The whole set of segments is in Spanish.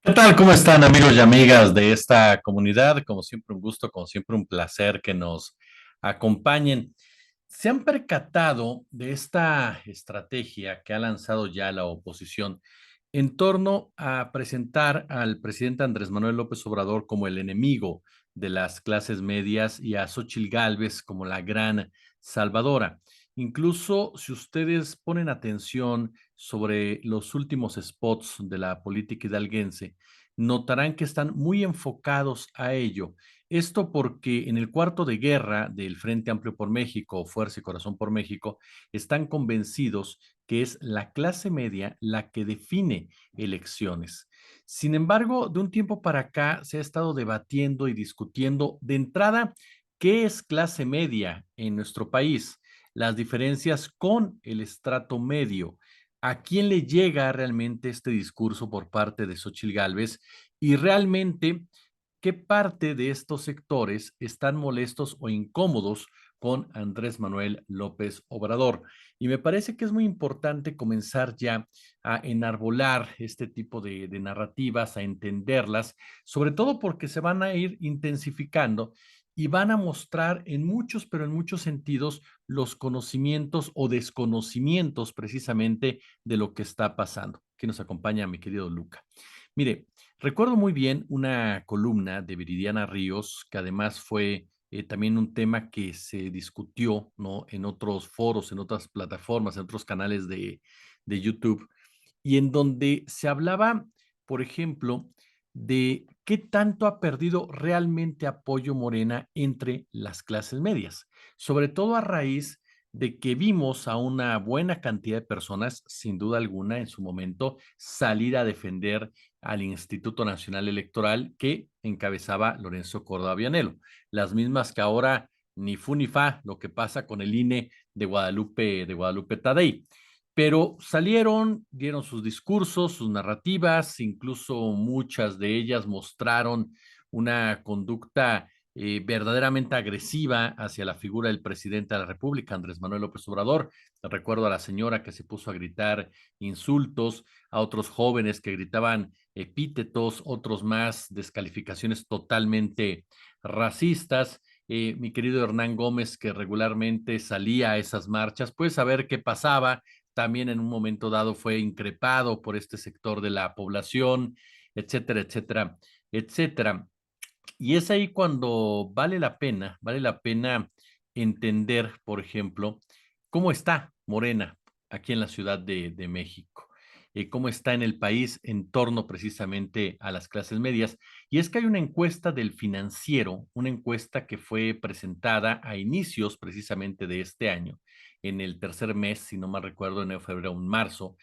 ¿Qué tal? ¿Cómo están, amigos y amigas de esta comunidad? Como siempre, un gusto, como siempre, un placer que nos acompañen. ¿Se han percatado de esta estrategia que ha lanzado ya la oposición en torno a presentar al presidente Andrés Manuel López Obrador como el enemigo de las clases medias y a Xóchitl Gálvez como la gran salvadora? Incluso si ustedes ponen atención sobre los últimos spots de la política hidalguense, notarán que están muy enfocados a ello. Esto porque en el cuarto de guerra del Frente Amplio por México, Fuerza y Corazón por México, están convencidos que es la clase media la que define elecciones. Sin embargo, de un tiempo para acá se ha estado debatiendo y discutiendo de entrada qué es clase media en nuestro país, las diferencias con el estrato medio, a quién le llega realmente este discurso por parte de Xóchitl Gálvez y realmente qué parte de estos sectores están molestos o incómodos con Andrés Manuel López Obrador. Y me parece que es muy importante comenzar ya a enarbolar este tipo de narrativas, a entenderlas, sobre todo porque se van a ir intensificando y van a mostrar en muchos, pero en muchos sentidos, los conocimientos o desconocimientos precisamente de lo que está pasando. Aquí nos acompaña mi querido Luca. Mire, recuerdo muy bien una columna de Viridiana Ríos, que además fue también un tema que se discutió, ¿no? En otros foros, en otras plataformas, en otros canales de YouTube, y en donde se hablaba, por ejemplo, de qué tanto ha perdido realmente apoyo Morena entre las clases medias, sobre todo a raíz de que vimos a una buena cantidad de personas, sin duda alguna, en su momento, salir a defender al Instituto Nacional Electoral que encabezaba Lorenzo Córdoba Vianello. Las mismas que ahora ni fu ni fa lo que pasa con el INE de Guadalupe Tadei. Pero salieron, dieron sus discursos, sus narrativas, incluso muchas de ellas mostraron una conducta verdaderamente agresiva hacia la figura del presidente de la República, Andrés Manuel López Obrador. Recuerdo a la señora que se puso a gritar insultos, a otros jóvenes que gritaban epítetos, otros más descalificaciones totalmente racistas. Mi querido Hernán Gómez, que regularmente salía a esas marchas, pues a ver qué pasaba. También en un momento dado fue increpado por este sector de la población, etcétera, etcétera, etcétera. Y es ahí cuando vale la pena entender, por ejemplo, cómo está Morena aquí en la Ciudad de México, cómo está en el país en torno precisamente a las clases medias. Y es que hay una encuesta del Financiero, una encuesta que fue presentada a inicios precisamente de este año, en el tercer mes, si no mal recuerdo, enero, febrero, marzo,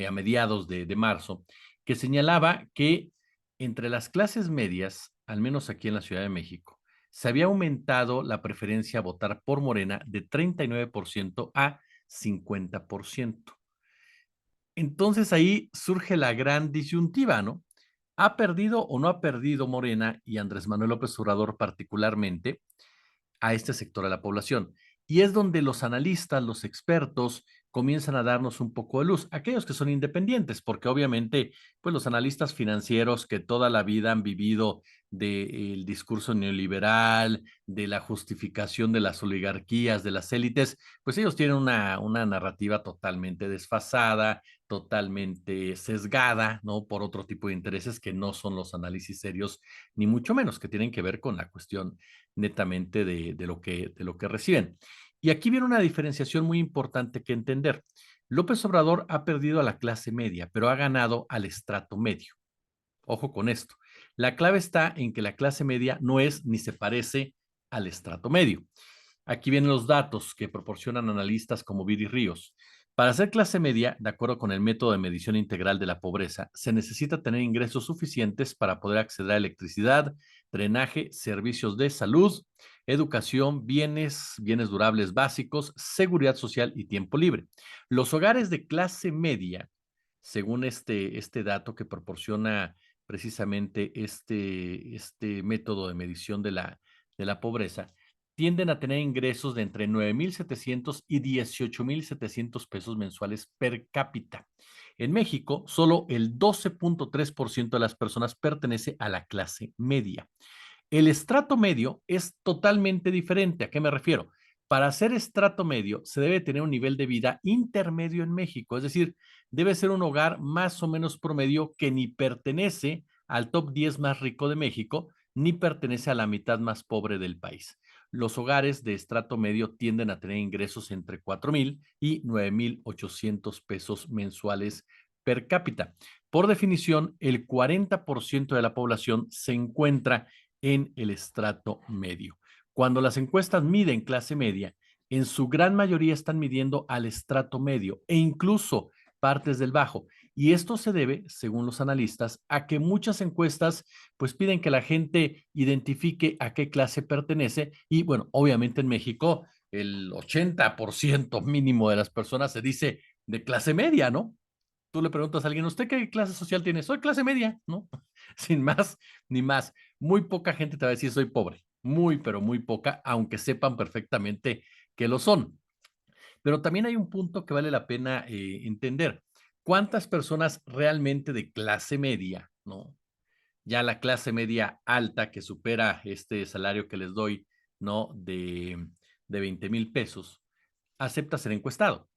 a mediados de marzo, que señalaba que entre las clases medias, al menos aquí en la Ciudad de México, se había aumentado la preferencia a votar por Morena de 39% a 50%. Entonces ahí surge la gran disyuntiva, ¿no? ¿Ha perdido o no ha perdido Morena y Andrés Manuel López Obrador particularmente a este sector de la población? Y es donde los analistas, los expertos, comienzan a darnos un poco de luz, aquellos que son independientes, porque obviamente, pues los analistas financieros que toda la vida han vivido del discurso neoliberal, de la justificación de las oligarquías, de las élites, pues ellos tienen una narrativa totalmente desfasada, totalmente sesgada, ¿no? Por otro tipo de intereses que no son los análisis serios, ni mucho menos, que tienen que ver con la cuestión netamente de lo que reciben. Y aquí viene una diferenciación muy importante que entender. López Obrador ha perdido a la clase media, pero ha ganado al estrato medio. Ojo con esto. La clave está en que la clase media no es ni se parece al estrato medio. Aquí vienen los datos que proporcionan analistas como Viri Ríos. Para ser clase media, de acuerdo con el método de medición integral de la pobreza, se necesita tener ingresos suficientes para poder acceder a electricidad, drenaje, servicios de salud, educación, bienes durables básicos, seguridad social y tiempo libre. Los hogares de clase media, según este dato que proporciona precisamente este método de medición de la pobreza, tienden a tener ingresos de entre 9,700 y 18,700 pesos mensuales per cápita. En México, solo el 12.3% de las personas pertenece a la clase media. El estrato medio es totalmente diferente. ¿A qué me refiero? Para ser estrato medio se debe tener un nivel de vida intermedio en México, es decir, debe ser un hogar más o menos promedio que ni pertenece al top 10 más rico de México, ni pertenece a la mitad más pobre del país. Los hogares de estrato medio tienden a tener ingresos entre 4,000 y 9,800 pesos mensuales per cápita. Por definición, el 40% de la población se encuentra en el estrato medio. Cuando las encuestas miden clase media, en su gran mayoría están midiendo al estrato medio e incluso partes del bajo. Y esto se debe, según los analistas, a que muchas encuestas pues piden que la gente identifique a qué clase pertenece y bueno, obviamente en México el 80% mínimo de las personas se dice de clase media, ¿no? Tú le preguntas a alguien, ¿usted qué clase social tiene? Soy clase media, ¿no? Sin más ni más. Muy poca gente te va a decir soy pobre, muy, pero muy poca, aunque sepan perfectamente que lo son. Pero también hay un punto que vale la pena entender. ¿Cuántas personas realmente de clase media, ¿no? Ya la clase media alta que supera este salario que les doy, ¿no? De 20,000 pesos, acepta ser encuestado?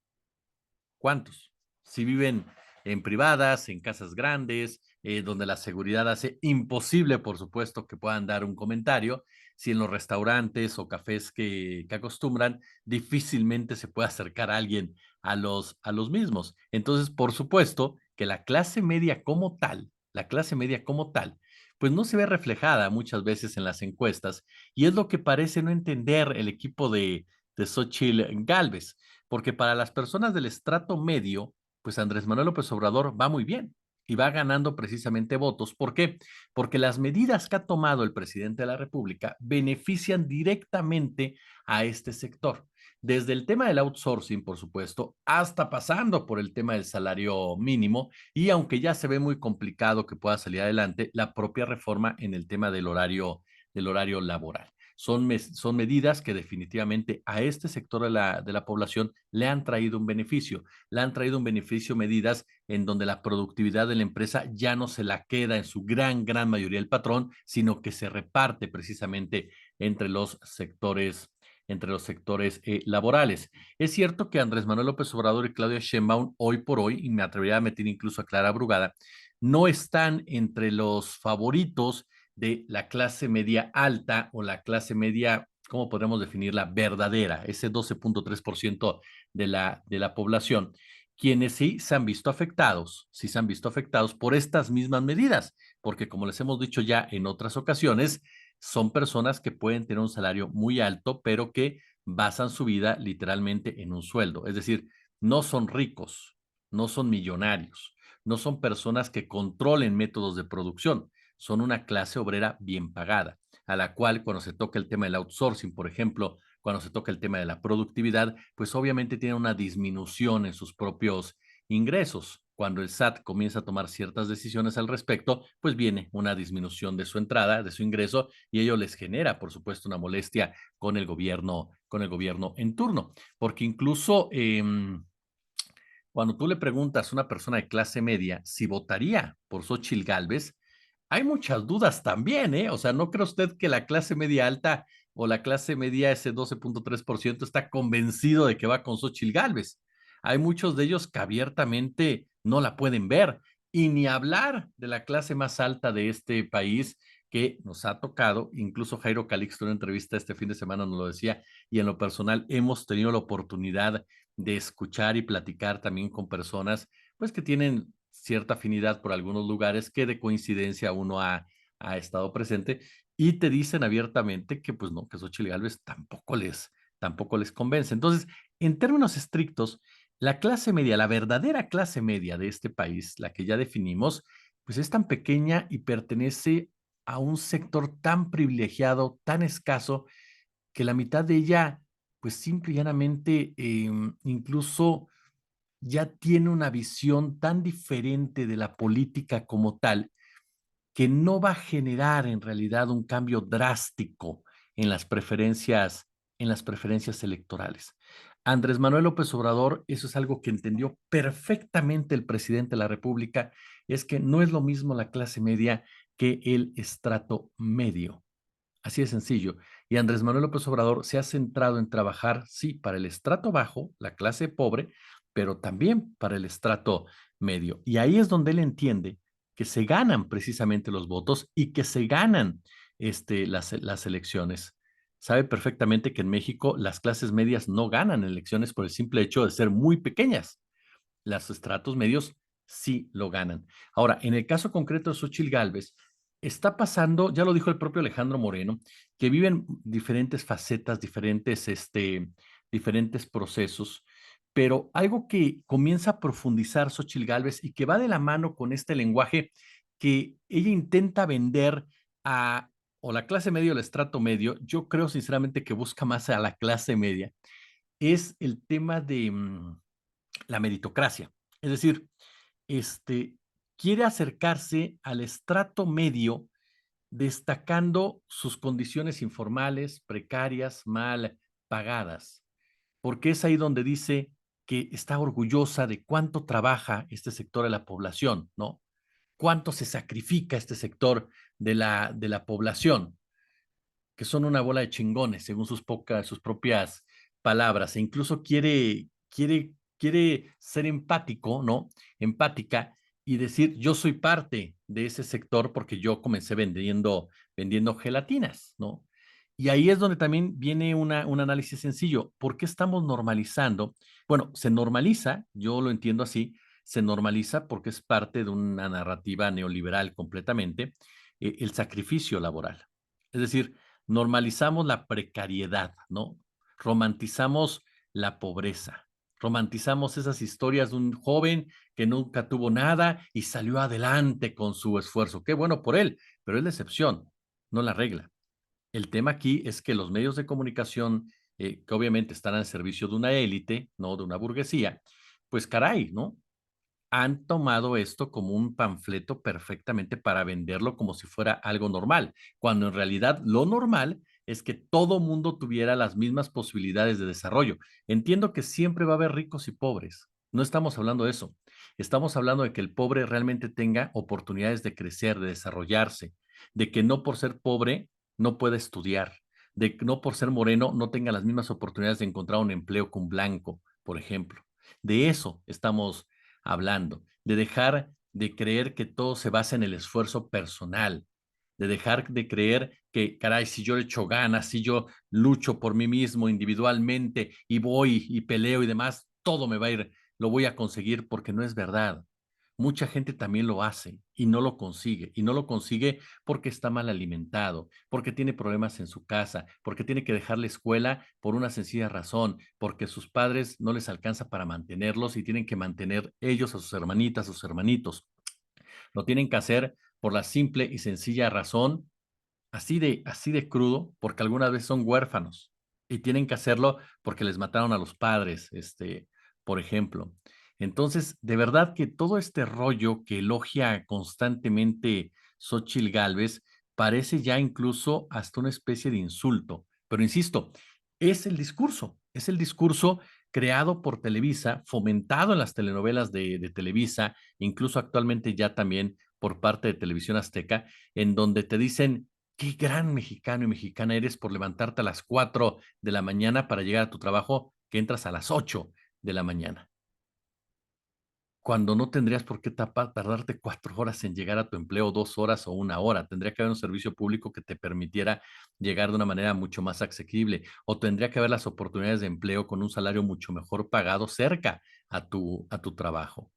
¿Cuántos? Si viven en privadas, en casas grandes, donde la seguridad hace imposible, por supuesto, que puedan dar un comentario. Si en los restaurantes o cafés que acostumbran, difícilmente se puede acercar a alguien a los mismos. Entonces, por supuesto que la clase media como tal, la clase media como tal, pues no se ve reflejada muchas veces en las encuestas y es lo que parece no entender el equipo de Xochitl Gálvez porque para las personas del estrato medio, pues Andrés Manuel López Obrador va muy bien y va ganando precisamente votos. ¿Por qué? Porque las medidas que ha tomado el presidente de la República benefician directamente a este sector. Desde el tema del outsourcing, por supuesto, hasta pasando por el tema del salario mínimo y aunque ya se ve muy complicado que pueda salir adelante, la propia reforma en el tema del horario laboral. Son medidas que definitivamente a este sector de la población le han traído un beneficio. Le han traído un beneficio medidas en donde la productividad de la empresa ya no se la queda en su gran mayoría el patrón, sino que se reparte precisamente entre entre los sectores laborales. Es cierto que Andrés Manuel López Obrador y Claudia Sheinbaum hoy por hoy, y me atrevería a meter incluso a Clara Brugada, no están entre los favoritos de la clase media alta o la clase media, ¿cómo podemos definirla? Verdadera, ese 12.3% de la población, quienes sí se han visto afectados, sí se han visto afectados por estas mismas medidas, porque como les hemos dicho ya en otras ocasiones, son personas que pueden tener un salario muy alto, pero que basan su vida literalmente en un sueldo. Es decir, no son ricos, no son millonarios, no son personas que controlen métodos de producción, son una clase obrera bien pagada, a la cual cuando se toca el tema del outsourcing, por ejemplo, cuando se toca el tema de la productividad, pues obviamente tiene una disminución en sus propios ingresos. Cuando el SAT comienza a tomar ciertas decisiones al respecto, pues viene una disminución de su entrada, de su ingreso, y ello les genera, por supuesto, una molestia con el gobierno en turno. Porque incluso cuando tú le preguntas a una persona de clase media si votaría por Xochitl Gálvez, hay muchas dudas también, ¿eh? O sea, ¿no cree usted que la clase media alta o la clase media, ese 12.3%, está convencido de que va con Xochitl Gálvez? Hay muchos de ellos que abiertamente no la pueden ver. Y ni hablar de la clase más alta de este país que nos ha tocado, incluso Jairo Calixto en una entrevista este fin de semana nos lo decía, y en lo personal hemos tenido la oportunidad de escuchar y platicar también con personas, pues que tienen cierta afinidad por algunos lugares que de coincidencia uno ha estado presente y te dicen abiertamente que pues no, que Xochitl Gálvez tampoco les convence. Entonces, en términos estrictos, la clase media, la verdadera clase media de este país, la que ya definimos, pues es tan pequeña y pertenece a un sector tan privilegiado, tan escaso, que la mitad de ella, pues simple y llanamente, incluso ya tiene una visión tan diferente de la política como tal, que no va a generar en realidad un cambio drástico en las preferencias electorales. Andrés Manuel López Obrador, eso es algo que entendió perfectamente el presidente de la República, es que no es lo mismo la clase media que el estrato medio. Así de sencillo. Y Andrés Manuel López Obrador se ha centrado en trabajar, sí, para el estrato bajo, la clase pobre, pero también para el estrato medio. Y ahí es donde él entiende que se ganan precisamente los votos y que se ganan las elecciones. Sabe perfectamente que en México las clases medias no ganan elecciones por el simple hecho de ser muy pequeñas. Los estratos medios sí lo ganan. Ahora, en el caso concreto de Xochitl Gálvez, está pasando, ya lo dijo el propio Alejandro Moreno, que viven diferentes facetas, diferentes procesos, pero algo que comienza a profundizar Xochitl Gálvez y que va de la mano con este lenguaje que ella intenta vender a o la clase media o el estrato medio, yo creo sinceramente que busca más a la clase media, es el tema de la meritocracia. Es decir, este, quiere acercarse al estrato medio destacando sus condiciones informales, precarias, mal pagadas, porque es ahí donde dice que está orgullosa de cuánto trabaja este sector de la población, ¿no? Cuánto se sacrifica este sector de la población, que son una bola de chingones, según sus propias palabras, e incluso quiere ser empático, ¿no? Empática y decir, yo soy parte de ese sector porque yo comencé vendiendo gelatinas, ¿no? Y ahí es donde también viene un análisis sencillo. ¿Por qué estamos normalizando? Bueno, se normaliza, yo lo entiendo así, se normaliza porque es parte de una narrativa neoliberal completamente, el sacrificio laboral. Es decir, normalizamos la precariedad, ¿no? Romantizamos la pobreza, romantizamos esas historias de un joven que nunca tuvo nada y salió adelante con su esfuerzo. Qué bueno por él, pero es la excepción, no la regla. El tema aquí es que los medios de comunicación, que obviamente están al servicio de una élite, no de una burguesía, pues caray, ¿no? Han tomado esto como un panfleto perfectamente para venderlo como si fuera algo normal, cuando en realidad lo normal es que todo mundo tuviera las mismas posibilidades de desarrollo. Entiendo que siempre va a haber ricos y pobres. No estamos hablando de eso. Estamos hablando de que el pobre realmente tenga oportunidades de crecer, de desarrollarse, de que no por ser pobre no pueda estudiar, de que no por ser moreno no tenga las mismas oportunidades de encontrar un empleo que un blanco, por ejemplo. De eso estamos hablando, de dejar de creer que todo se basa en el esfuerzo personal, de dejar de creer que, caray, si yo le echo ganas, si yo lucho por mí mismo individualmente y voy y peleo y demás, todo me va a ir, lo voy a conseguir porque no es verdad. Mucha gente también lo hace y no lo consigue. Y no lo consigue porque está mal alimentado, porque tiene problemas en su casa, porque tiene que dejar la escuela por una sencilla razón, porque sus padres no les alcanza para mantenerlos y tienen que mantener ellos a sus hermanitas, a sus hermanitos. Lo tienen que hacer por la simple y sencilla razón, así de crudo, porque algunas veces son huérfanos y tienen que hacerlo porque les mataron a los padres, por ejemplo. Entonces, de verdad que todo este rollo que elogia constantemente Xochitl Gálvez parece ya incluso hasta una especie de insulto. Pero insisto, es el discurso creado por Televisa, fomentado en las telenovelas de Televisa, incluso actualmente ya también por parte de Televisión Azteca, en donde te dicen, qué gran mexicano y mexicana eres por levantarte a las 4 de la mañana para llegar a tu trabajo, que entras a las 8 de la mañana, cuando no tendrías por qué tardarte 4 horas en llegar a tu empleo, 2 horas o una hora. Tendría que haber un servicio público que te permitiera llegar de una manera mucho más asequible, o tendría que haber las oportunidades de empleo con un salario mucho mejor pagado cerca a tu trabajo.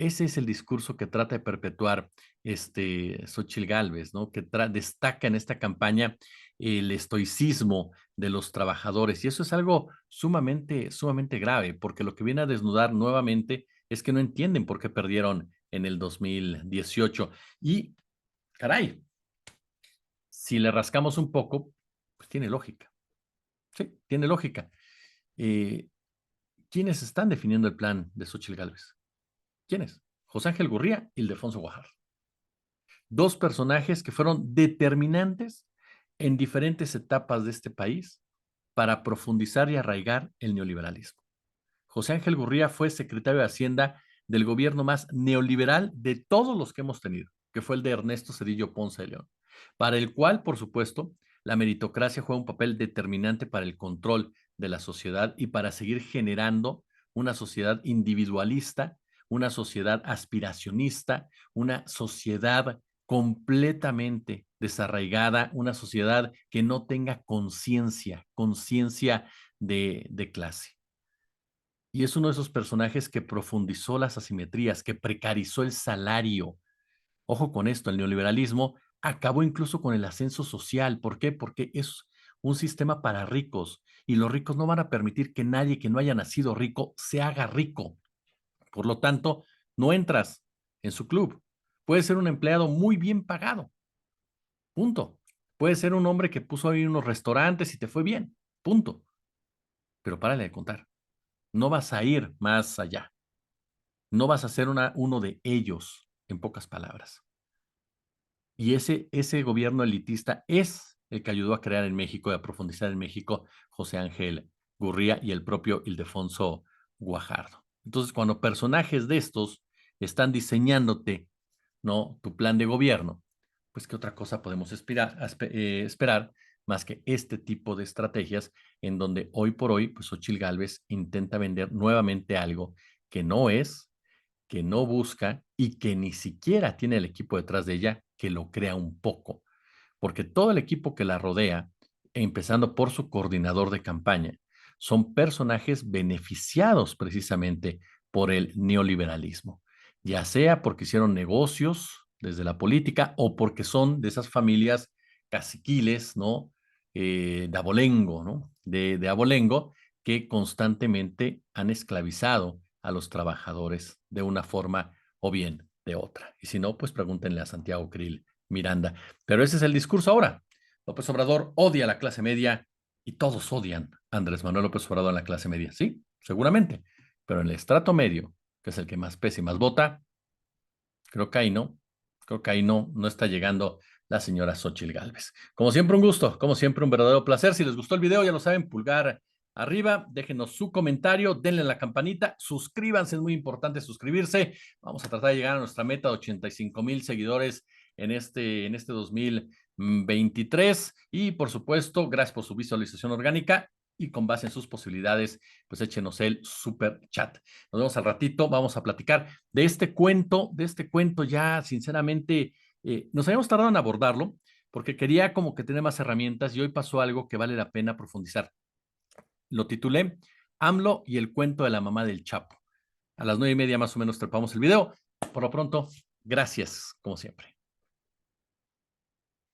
Ese es el discurso que trata de perpetuar Xóchitl Gálvez, ¿no? Que destaca en esta campaña el estoicismo de los trabajadores. Y eso es algo sumamente, sumamente grave, porque lo que viene a desnudar nuevamente es que no entienden por qué perdieron en el 2018. Y, caray, si le rascamos un poco, pues tiene lógica. Sí, tiene lógica. Eh, ¿Quiénes están definiendo el plan de Xóchitl Gálvez? ¿Quiénes? José Ángel Gurría y Ildefonso Guajardo. Dos personajes que fueron determinantes en diferentes etapas de este país para profundizar y arraigar el neoliberalismo. José Ángel Gurría fue secretario de Hacienda del gobierno más neoliberal de todos los que hemos tenido, que fue el de Ernesto Zedillo Ponce de León, para el cual, por supuesto, la meritocracia juega un papel determinante para el control de la sociedad y para seguir generando una sociedad individualista, una sociedad aspiracionista, una sociedad completamente desarraigada, una sociedad que no tenga conciencia de clase. Y es uno de esos personajes que profundizó las asimetrías, que precarizó el salario. Ojo con esto, el neoliberalismo acabó incluso con el ascenso social. ¿Por qué? Porque es un sistema para ricos y los ricos no van a permitir que nadie que no haya nacido rico se haga rico. Por lo tanto, no entras en su club. Puedes ser un empleado muy bien pagado. Punto. Puedes ser un hombre que puso ahí unos restaurantes y te fue bien. Punto. Pero párale de contar. No vas a ir más allá. No vas a ser uno de ellos, en pocas palabras. Y ese gobierno elitista es el que ayudó a crear en México y a profundizar en México José Ángel Gurría y el propio Ildefonso Guajardo. Entonces, cuando personajes de estos están diseñándote, ¿no?, tu plan de gobierno, pues qué otra cosa podemos esperar más que este tipo de estrategias en donde hoy por hoy, pues Xochitl Gálvez intenta vender nuevamente algo que no es, que no busca y que ni siquiera tiene el equipo detrás de ella que lo crea un poco, porque todo el equipo que la rodea, empezando por su coordinador de campaña, son personajes beneficiados precisamente por el neoliberalismo, ya sea porque hicieron negocios desde la política o porque son de esas familias caciquiles, ¿no? De abolengo, ¿no? De abolengo, que constantemente han esclavizado a los trabajadores de una forma o bien de otra. Y si no, pues pregúntenle a Santiago Krill Miranda. Pero ese es el discurso ahora. López Obrador odia a la clase media y todos odian a Andrés Manuel López Obrador en la clase media. Sí, seguramente. Pero en el estrato medio, que es el que más pesa y más vota, creo que ahí no. Creo que ahí no está llegando la señora Xochitl Gálvez. Como siempre, un gusto, como siempre, un verdadero placer. Si les gustó el video, ya lo saben, pulgar arriba, déjenos su comentario, denle a la campanita, suscríbanse, es muy importante suscribirse. Vamos a tratar de llegar a nuestra meta de 85,000 seguidores en este 2023. Y por supuesto, gracias por su visualización orgánica y con base en sus posibilidades, pues échenos el super chat. Nos vemos al ratito, vamos a platicar de este cuento ya, sinceramente, nos habíamos tardado en abordarlo porque quería como que tener más herramientas y hoy pasó algo que vale la pena profundizar. Lo titulé AMLO y el cuento de la mamá del Chapo. A las 9:30 más o menos trepamos el video. Por lo pronto, gracias, como siempre.